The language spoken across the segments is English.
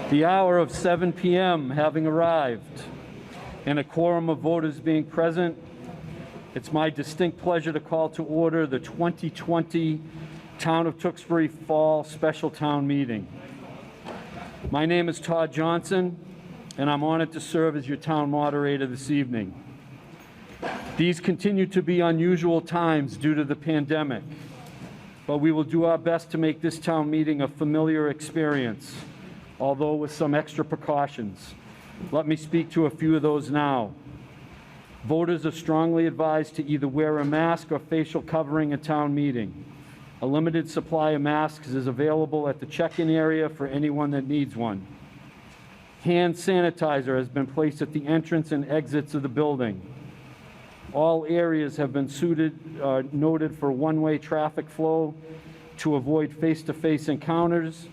The hour of 7 p.m. having arrived and a quorum of voters being present, it's my distinct pleasure to call to order the 2020 Town of Tewksbury Fall Special Town Meeting. My name is Todd Johnson, and I'm honored to serve as your town moderator this evening. These continue to be unusual times due to the pandemic, but we will do our best to make this town meeting a familiar experience, although with some extra precautions. Let me speak to a few of those now. Voters are strongly advised to either wear a mask or facial covering at town meeting. A limited supply of masks is available at the check-in area for anyone that needs one. Hand sanitizer has been placed at the entrance and exits of the building. All areas have been noted for one-way traffic flow to avoid face-to-face encounters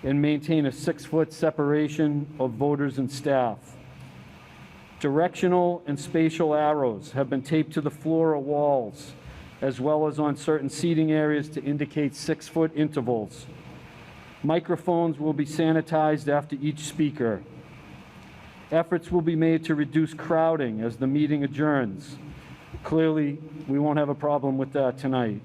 and maintain a 6-foot separation of voters and staff. Directional and spatial arrows have been taped to the floor or walls, as well as on certain seating areas to indicate 6-foot intervals. Microphones will be sanitized after each speaker. Efforts will be made to reduce crowding as the meeting adjourns. Clearly, we won't have a problem with that tonight.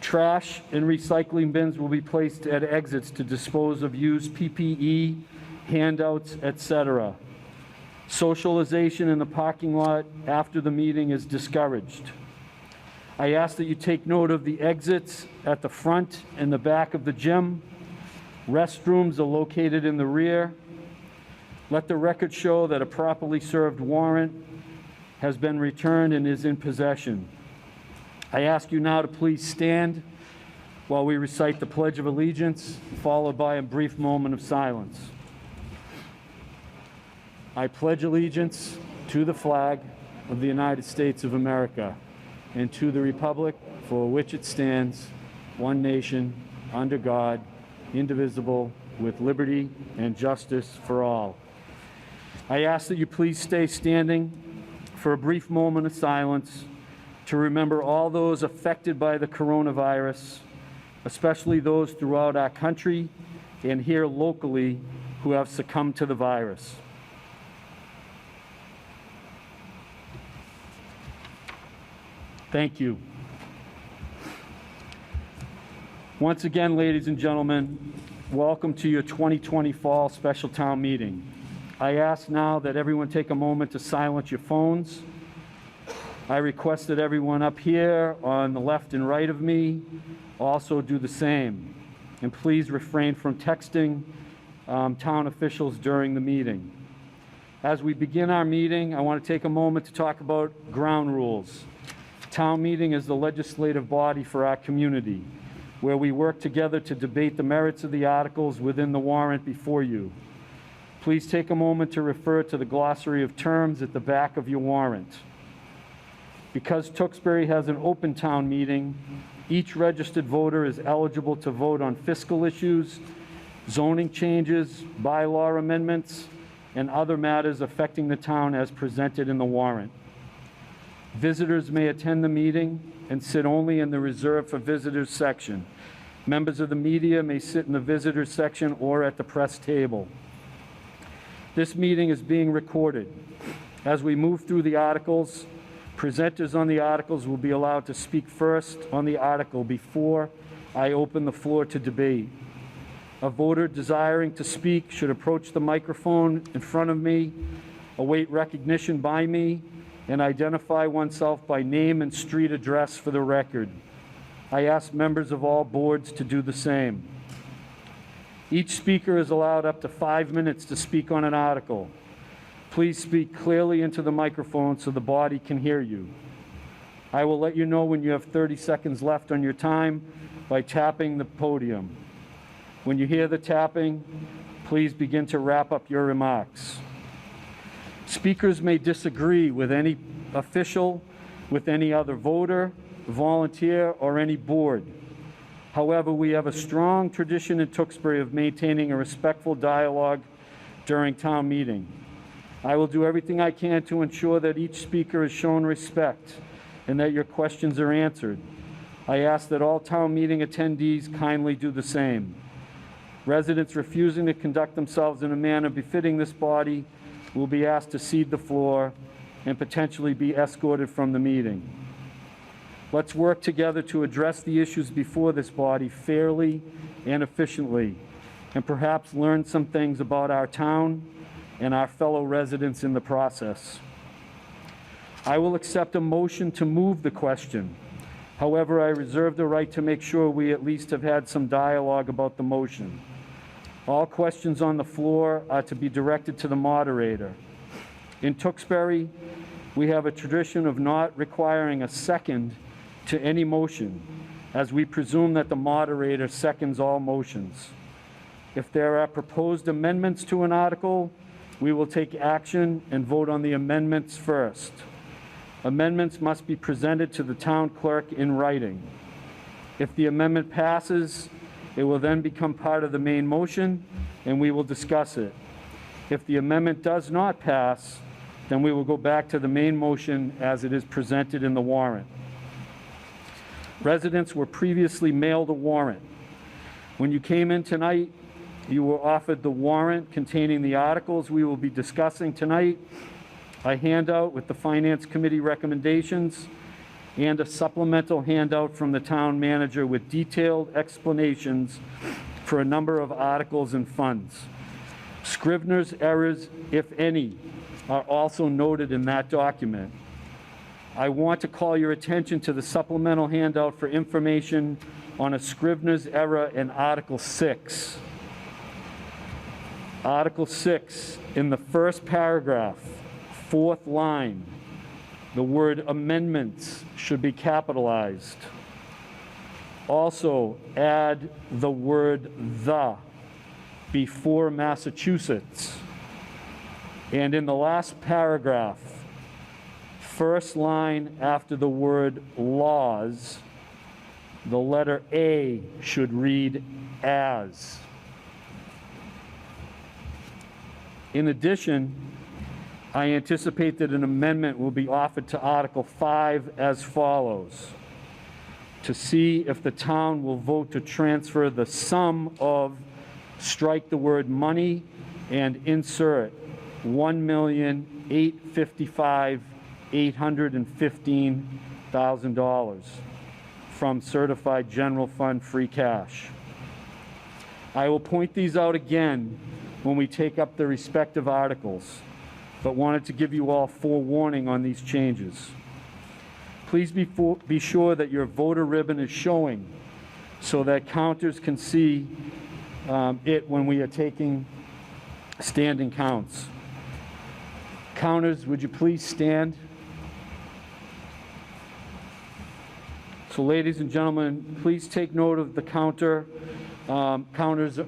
Trash and recycling bins will be placed at exits to dispose of used PPE, handouts, etc. Socialization in the parking lot after the meeting is discouraged. I ask that you take note of the exits at the front and the back of the gym. Restrooms are located in the rear. Let the record show that a properly served warrant has been returned and is in possession. I ask you now to please stand while we recite the Pledge of Allegiance, followed by a brief moment of silence. I pledge allegiance to the flag of the United States of America and to the republic for which it stands, one nation, under God, indivisible, with liberty and justice for all. I ask that you please stay standing for a brief moment of silence to remember all those affected by the coronavirus, especially those throughout our country and here locally who have succumbed to the virus. Thank you. Once again, ladies and gentlemen, welcome to your 2020 Fall Special Town Meeting. I ask now that everyone take a moment to silence your phones. I request that everyone up here on the left and right of me also do the same. And please refrain from texting town officials during the meeting. As we begin our meeting, I want to take a moment to talk about ground rules. Town meeting is the legislative body for our community, where we work together to debate the merits of the articles within the warrant before you. Please take a moment to refer to the glossary of terms at the back of your warrant. Because Tewksbury has an open town meeting, each registered voter is eligible to vote on fiscal issues, zoning changes, bylaw amendments, and other matters affecting the town as presented in the warrant. Visitors may attend the meeting and sit only in the reserved for visitors section. Members of the media may sit in the visitors section or at the press table. This meeting is being recorded. As we move through the articles, presenters on the articles will be allowed to speak first on the article before I open the floor to debate. A voter desiring to speak should approach the microphone in front of me, await recognition by me, and identify oneself by name and street address for the record. I ask members of all boards to do the same. Each speaker is allowed up to 5 minutes to speak on an article. Please speak clearly into the microphone so the body can hear you. I will let you know when you have 30 seconds left on your time by tapping the podium. When you hear the tapping, please begin to wrap up your remarks. Speakers may disagree with any official, with any other voter, volunteer, or any board. However, we have a strong tradition in Tewksbury of maintaining a respectful dialogue during town meeting. I will do everything I can to ensure that each speaker is shown respect and that your questions are answered. I ask that all town meeting attendees kindly do the same. Residents refusing to conduct themselves in a manner befitting this body will be asked to cede the floor and potentially be escorted from the meeting. Let's work together to address the issues before this body fairly and efficiently, and perhaps learn some things about our town and our fellow residents in the process. I will accept a motion to move the question. However, I reserve the right to make sure we at least have had some dialogue about the motion. All questions on the floor are to be directed to the moderator. In Tewksbury, we have a tradition of not requiring a second to any motion, as we presume that the moderator seconds all motions. If there are proposed amendments to an article, we will take action and vote on the amendments first. Amendments must be presented to the town clerk in writing. If the amendment passes, it will then become part of the main motion, and we will discuss it. If the amendment does not pass, then we will go back to the main motion as it is presented in the warrant. Residents were previously mailed a warrant. When you came in tonight, you were offered the warrant containing the articles we will be discussing tonight, a handout with the Finance Committee recommendations, and a supplemental handout from the town manager with detailed explanations for a number of articles and funds. Scrivener's errors, if any, are also noted in that document. I want to call your attention to the supplemental handout for information on a Scrivener's error in Article 6. Article 6, in the first paragraph, fourth line, the word amendments should be capitalized. Also, add the word "the" before Massachusetts. And in the last paragraph, first line after the word "laws," the letter A should read "as." In addition, I anticipate that an amendment will be offered to Article 5 as follows: to see if the town will vote to transfer the sum of, strike the word money, and insert $1,855,815,000 from certified general fund free cash. I will point these out again when we take up the respective articles, but wanted to give you all forewarning on these changes. Please be sure that your voter ribbon is showing so that counters can see it when we are taking standing counts. Counters, would you please stand? So ladies and gentlemen, please take note of the counters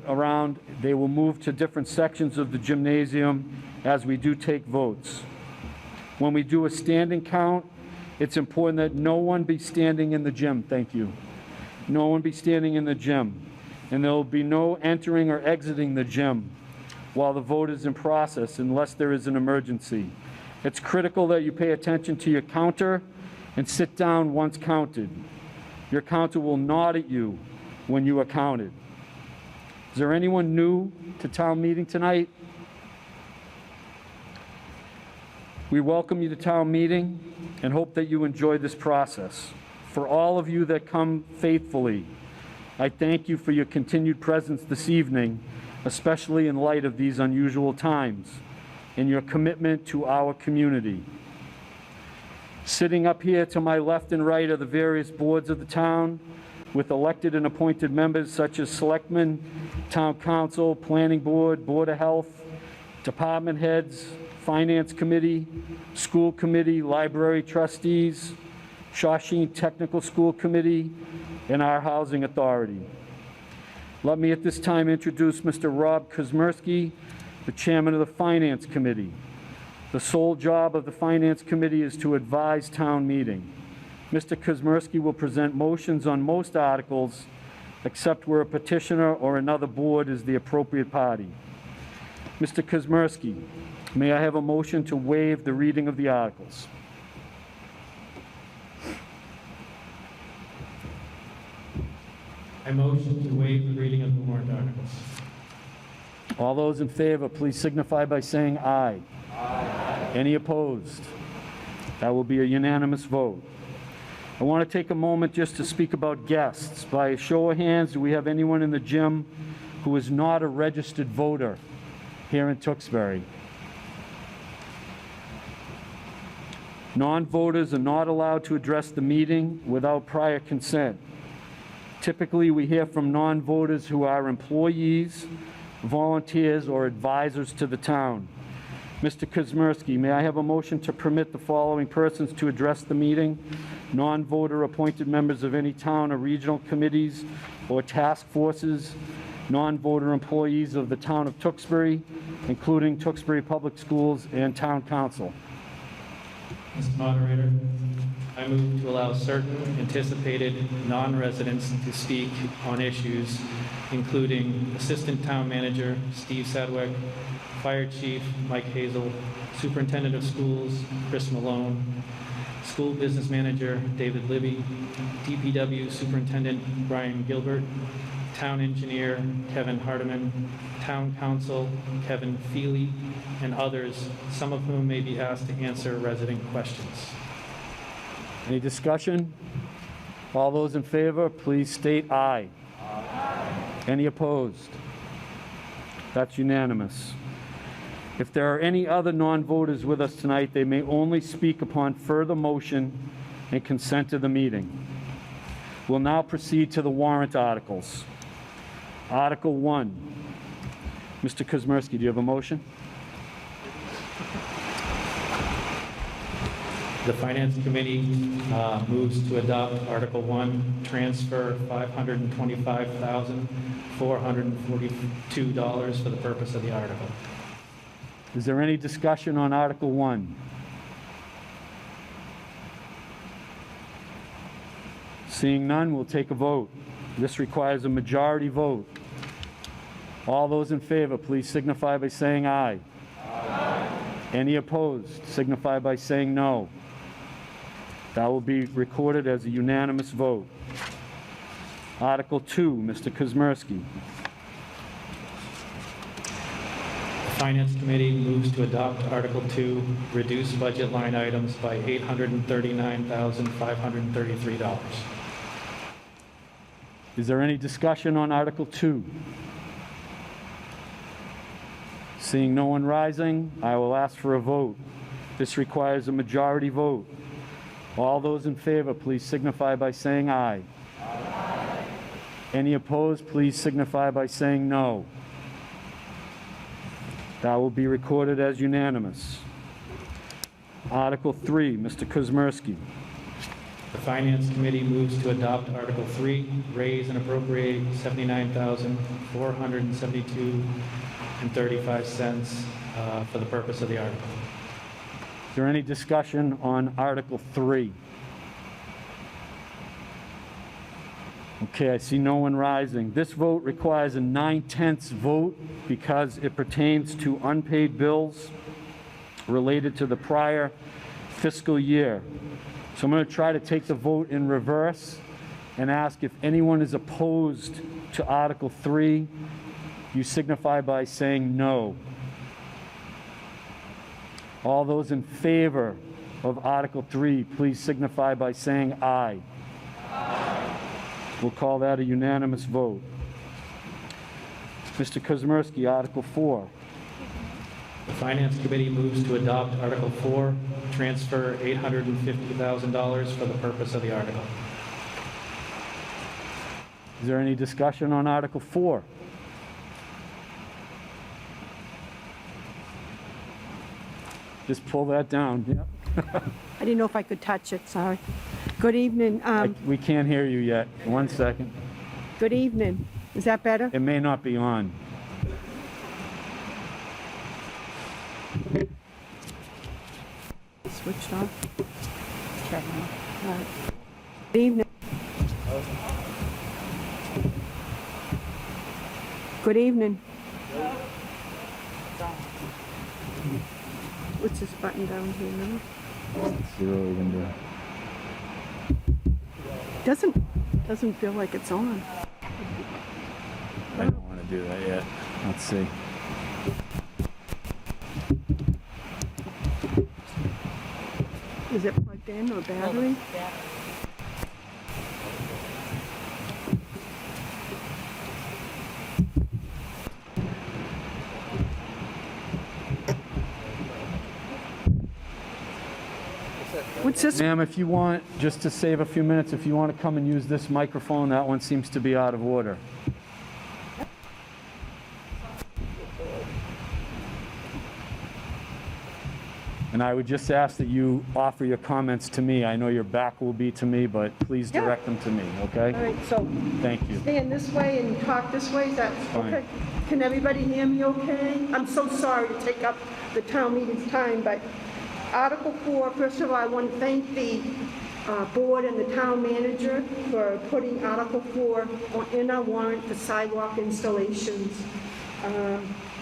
around. They will move to different sections of the gymnasium as we do take votes. When we do a standing count, it's important that no one be standing in the gym. Thank you. No one be standing in the gym. And there will be no entering or exiting the gym while the vote is in process unless there is an emergency. It's critical that you pay attention to your counter and sit down once counted. Your counter will nod at you when you are counted. Is there anyone new to town meeting tonight? We welcome you to town meeting and hope that you enjoy this process. For all of you that come faithfully, I thank you for your continued presence this evening, especially in light of these unusual times, and your commitment to our community. Sitting up here to my left and right are the various boards of the town, with elected and appointed members such as selectmen, town council, planning board, board of health, department heads, finance committee, school committee, library trustees, Shawshene Technical School Committee, and our housing authority. Let me at this time introduce Mr. Rob Kozmersky, the chairman of the Finance Committee. The sole job of the Finance Committee is to advise town meeting. Mr. Kozmersky will present motions on most articles, except where a petitioner or another board is the appropriate party. Mr. Kozmersky, may I have a motion to waive the reading of the articles? I motion to waive the reading of the warrant articles. All those in favor, please signify by saying aye. Aye. Any opposed? That will be a unanimous vote. I want to take a moment just to speak about guests. By a show of hands, do we have anyone in the gym who is not a registered voter here in Tewksbury? Non-voters are not allowed to address the meeting without prior consent. Typically, we hear from non-voters who are employees, volunteers, or advisors to the town. Mr. Kuzmersky, may I have a motion to permit the following persons to address the meeting? Non-voter appointed members of any town or regional committees or task forces, non-voter employees of the town of Tewksbury, including Tewksbury Public Schools and Town Council. Mr. Moderator, I move to allow certain anticipated non-residents to speak on issues including Assistant Town Manager Steve Sadwick, Fire Chief Mike Hazel, Superintendent of Schools Chris Malone, School Business Manager David Libby, DPW Superintendent Brian Gilbert, Town Engineer Kevin Hardiman, Town Council Kevin Feely, and others, some of whom may be asked to answer resident questions. Any discussion? All those in favor, please state aye. Aye. Any opposed? That's unanimous. If there are any other non-voters with us tonight, they may only speak upon further motion and consent to the meeting. We'll now proceed to the warrant articles. Article 1. Mr. Kuzmersky, do you have a motion? The Finance Committee moves to adopt Article 1, transfer $525,442 for the purpose of the article. Is there any discussion on Article 1? Seeing none, we'll take a vote. This requires a majority vote. All those in favor, please signify by saying aye. Aye. Any opposed, signify by saying no. That will be recorded as a unanimous vote. Article 2, Mr. Kuzmersky. The Finance Committee moves to adopt Article 2, reduce budget line items by $839,533. Is there any discussion on Article 2? Seeing no one rising, I will ask for a vote. This requires a majority vote. All those in favor, please signify by saying aye. Aye. Any opposed, please signify by saying no. That will be recorded as unanimous. Article 3, Mr. Kuzmersky. The Finance Committee moves to adopt Article 3, raise and appropriate $79,472.35 for the purpose of the article. Is there any discussion on Article 3? Okay, I see no one rising. This vote requires a 9/10 vote because it pertains to unpaid bills related to the prior fiscal year. So I'm going to try to take the vote in reverse and ask if anyone is opposed to Article 3, you signify by saying no. All those in favor of Article 3, please signify by saying aye. Aye. We'll call that a unanimous vote. Mr. Kuzmersky, Article 4. The Finance Committee moves to adopt Article 4, transfer $850,000 for the purpose of the article. Is there any discussion on Article 4? Just pull that down. Yep. I didn't know if I could touch it, sorry. Good evening. We can't hear you yet. 1 second. Good evening. Is that better? It may not be on. Switched off? Check. All right. Good evening. Good evening. What's this button down here now? Let's see what we can do. Doesn't feel like it's on. I don't want to do that yet. Let's see. Is it plugged in or battery? What's this? Ma'am, if you want, just to save a few minutes, if you want to come and use this microphone, that one seems to be out of order. And I would just ask that you offer your comments to me. I know your back will be to me, but please Yeah. direct them to me, okay? All right, so Thank you. stand this way and talk this way, is that Fine. okay? Can everybody hear me okay? I'm so sorry to take up the town meeting's time, but Article 4, first of all, I want to thank the board and the town manager for putting Article 4 in our warrant for sidewalk installations.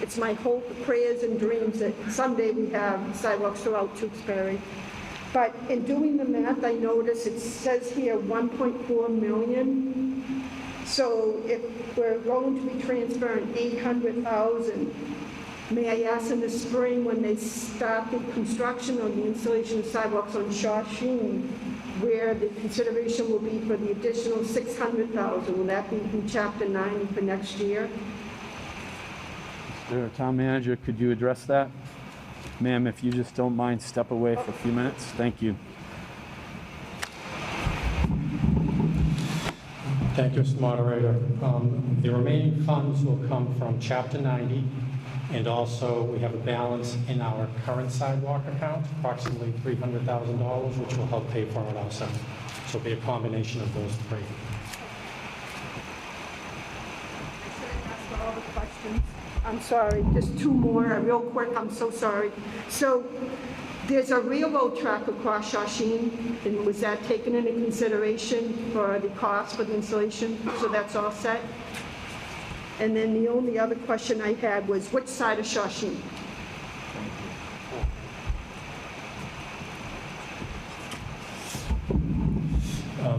It's my hope, prayers, and dreams that someday we have sidewalks throughout Tewksbury. But in doing the math, I notice it says here 1.4 million. So if we're going to be transferring 800,000, may I ask in the spring when they start the construction or the installation of sidewalks on Shaw Sheen, where the consideration will be for the additional 600,000? Will that be in Chapter 90 for next year? Town manager, could you address that? Ma'am, if you just don't mind, step away for a few minutes. Thank you. Thank you, Mr. Moderator. The remaining funds will come from Chapter 90, and also we have a balance in our current sidewalk account, approximately $300,000, which will help pay for it also. So it'll be a combination of those three. Ask for all the questions. I'm sorry, just two more, real quick, I'm so sorry. So there's a railroad track across Shawshene, and was that taken into consideration for the cost for the installation? So that's all set? And then the only other question I had was, which side of Shawshene?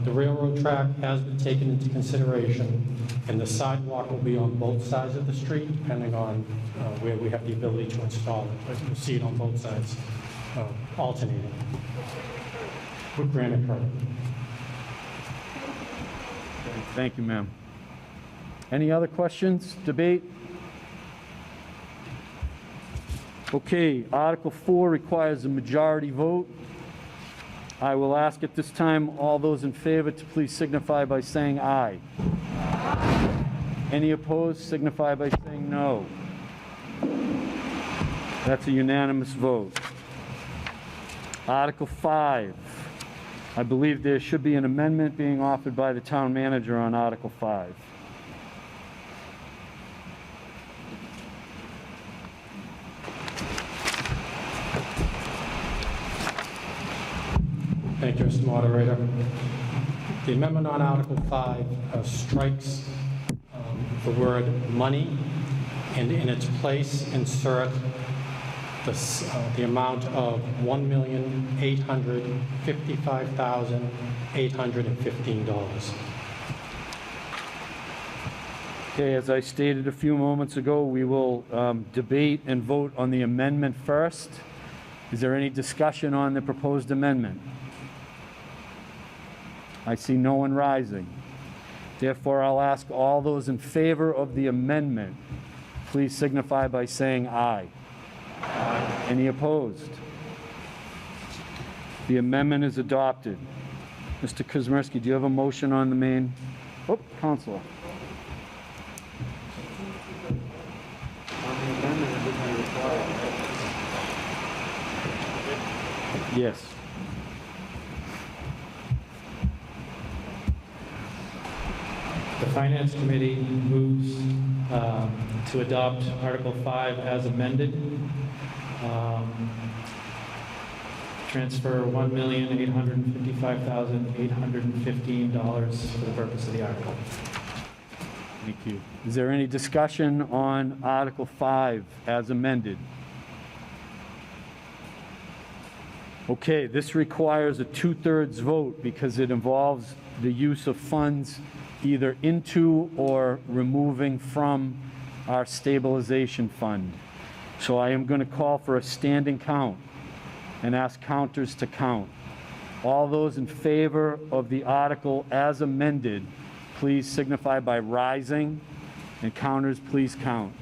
The railroad track has been taken into consideration, and the sidewalk will be on both sides of the street, depending on where we have the ability to install it. But you'll see it on both sides, alternating with granite curb. Thank you, ma'am. Any other questions, debate? Okay, Article 4 requires a majority vote. I will ask at this time all those in favor to please signify by saying aye. Any opposed, signify by saying no. That's a unanimous vote. Article 5. I believe there should be an amendment being offered by the town manager on Article 5. Thank you, Mr. Moderator. The amendment on Article 5 strikes the word money, and in its place insert the amount of $1,855,815. Okay, as I stated a few moments ago, we will debate and vote on the amendment first. Is there any discussion on the proposed amendment? I see no one rising. Therefore, I'll ask all those in favor of the amendment, please signify by saying aye. Aye. Any opposed? The amendment is adopted. Mr. Kuzmersky, do you have a motion on the main? Oh, Counselor. Yes. The Finance Committee moves to adopt Article 5 as amended. Transfer $1,855,815 for the purpose of the article. Thank you. Is there any discussion on Article 5 as amended? Okay, this requires a 2/3 vote because it involves the use of funds either into or removing from our stabilization fund. So I am going to call for a standing count. and ask counters to count. All those in favor of the article as amended, please signify by rising, and counters, please count.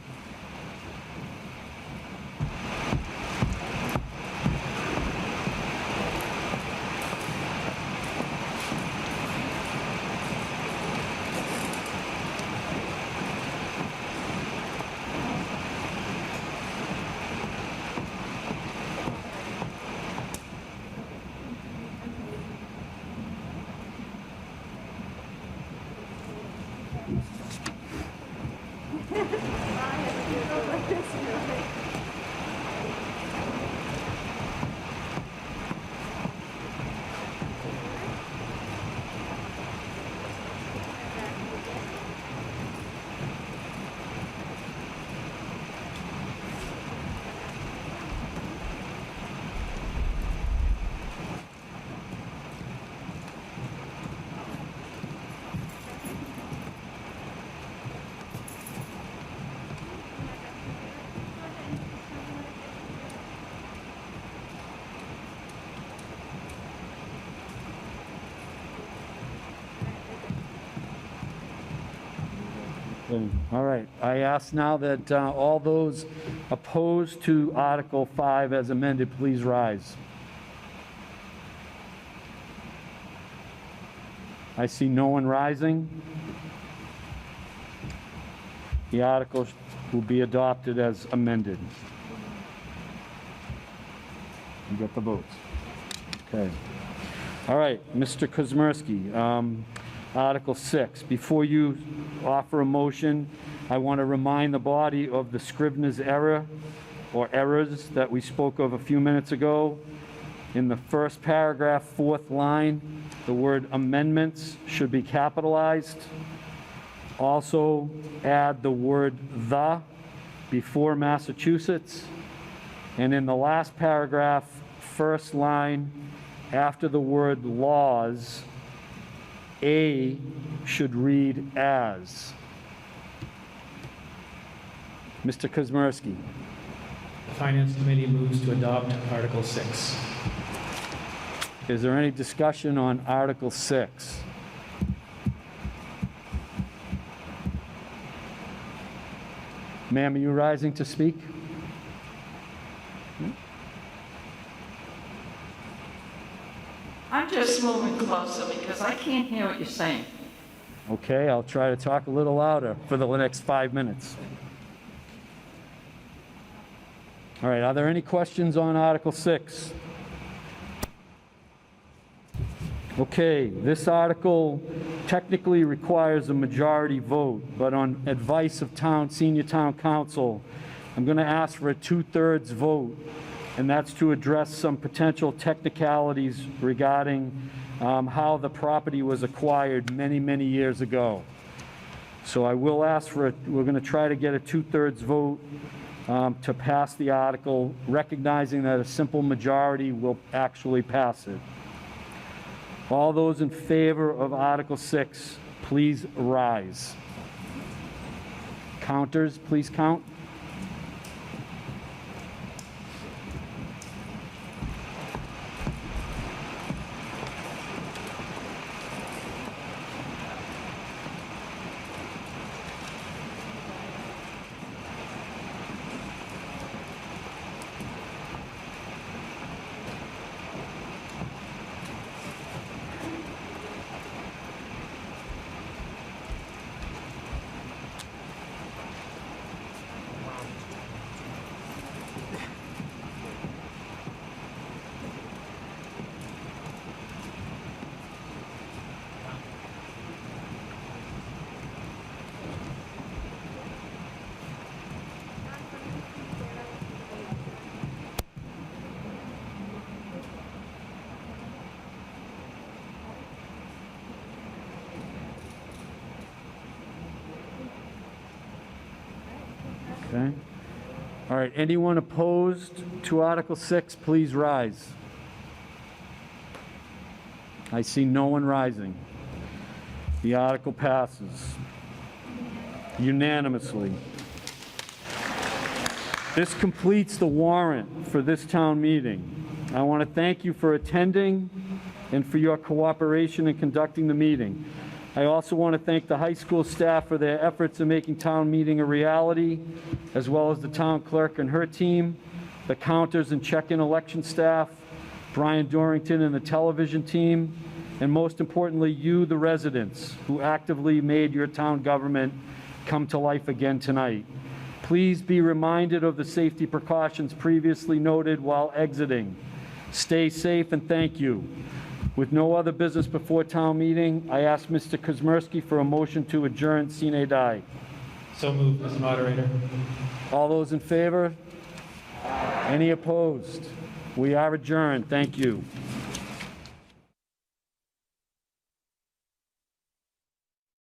All right, I ask now that all those opposed to Article 5 as amended, please rise. I see no one rising. The article will be adopted as amended. You got the votes. Okay. All right, Mr. Kuzmersky, Article 6. Before you offer a motion, I want to remind the body of the Scrivener's error or errors that we spoke of a few minutes ago. In the first paragraph, fourth line, the word amendments should be capitalized. Also, add the word "the" before Massachusetts. And in the last paragraph, first line, after the word "laws," A should read "as." Mr. Kuzmersky. The Finance Committee moves to adopt Article 6. Is there any discussion on Article 6? Ma'am, are you rising to speak? I'm just moving closer because I can't hear what you're saying. Okay, I'll try to talk a little louder for the next 5 minutes. All right, are there any questions on Article 6? Okay, this article technically requires a majority vote, but on advice of senior town council, I'm going to ask for a 2/3 vote, and that's to address some potential technicalities regarding how the property was acquired many, many years ago. So I will ask for we're going to try to get a 2/3 vote to pass the article, recognizing that a simple majority will actually pass it. All those in favor of Article 6, please rise. Counters, please count. Okay. All right, anyone opposed to Article 6, please rise. I see no one rising. The article passes unanimously. This completes the warrant for this town meeting. I want to thank you for attending and for your cooperation in conducting the meeting. I also want to thank the high school staff for their efforts in making town meeting a reality, as well as the town clerk and her team, the counters and check-in election staff, Brian Dorrington and the television team, and most importantly, you, the residents, who actively made your town government come to life again tonight. Please be reminded of the safety precautions previously noted while exiting. Stay safe and thank you. With no other business before town meeting, I ask Mr. Kuzmersky for a motion to adjourn sine die. So moved, Mr. Moderator. All those in favor? Any opposed? We are adjourned. Thank you.